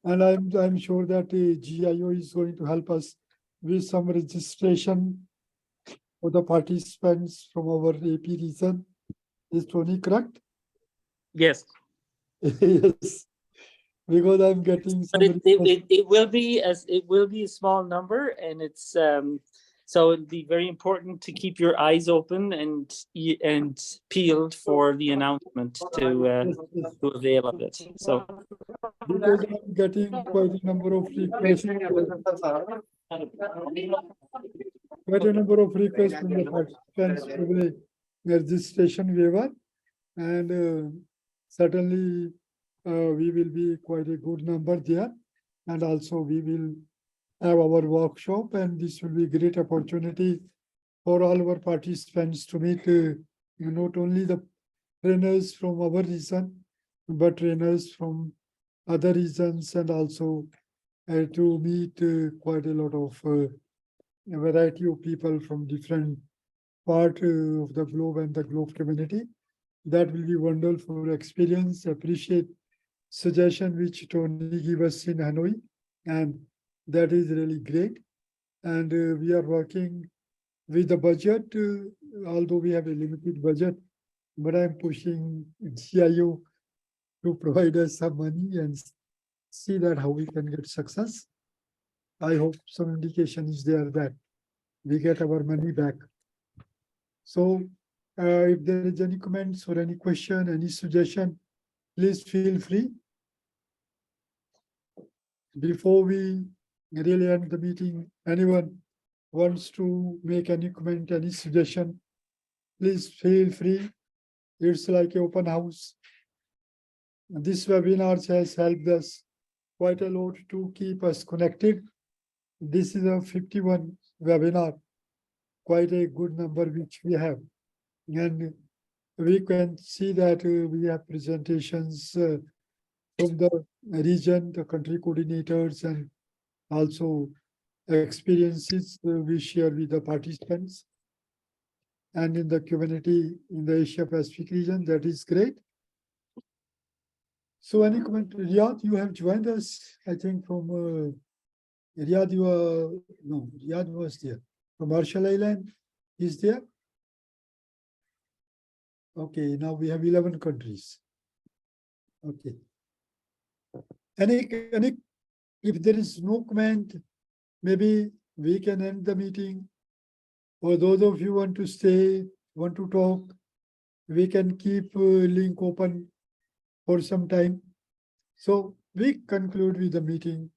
And I'm sure that GIO is going to help us with some registration for the participants from our AP region. Is Tony correct? Yes. Yes. Because I'm getting some. But it will be a small number, and it's so it'll be very important to keep your eyes open and peeled for the announcement to avail of it. So Because I'm getting quite a number of requests. Quite a number of requests from the participants for the registration waiver, and certainly we will be quite a good number there, and also we will have our workshop, and this will be a great opportunity for all our participants to meet not only the trainers from our region, but trainers from other regions, and also to meet quite a lot of a variety of people from different part of the globe and the globe community. That will be wonderful experience. Appreciate suggestion which Tony gave us in Hanoi, and that is really great. And we are working with the budget, although we have a limited budget, but I'm pushing GIO to provide us some money and see that how we can get success. I hope some indication is there that we get our money back. So if there is any comments or any question, any suggestion, please feel free. Before we really end the meeting, anyone wants to make any comment, any suggestion, please feel free. It's like an open house. This webinar has helped us quite a lot to keep us connected. This is a 51 webinar, quite a good number which we have. And we can see that we have presentations from the region, the country coordinators, and also experiences we share with the participants. And in the community in the Asia Pacific region, that is great. So any comment? Riyadh, you have joined us, I think from Riyadh, Riyadh was there. From Marshall Island is there. Okay, now we have 11 countries. Okay. Any, if there is no comment, maybe we can end the meeting. For those of you want to stay, want to talk, we can keep link open for some time. So we conclude with the meeting.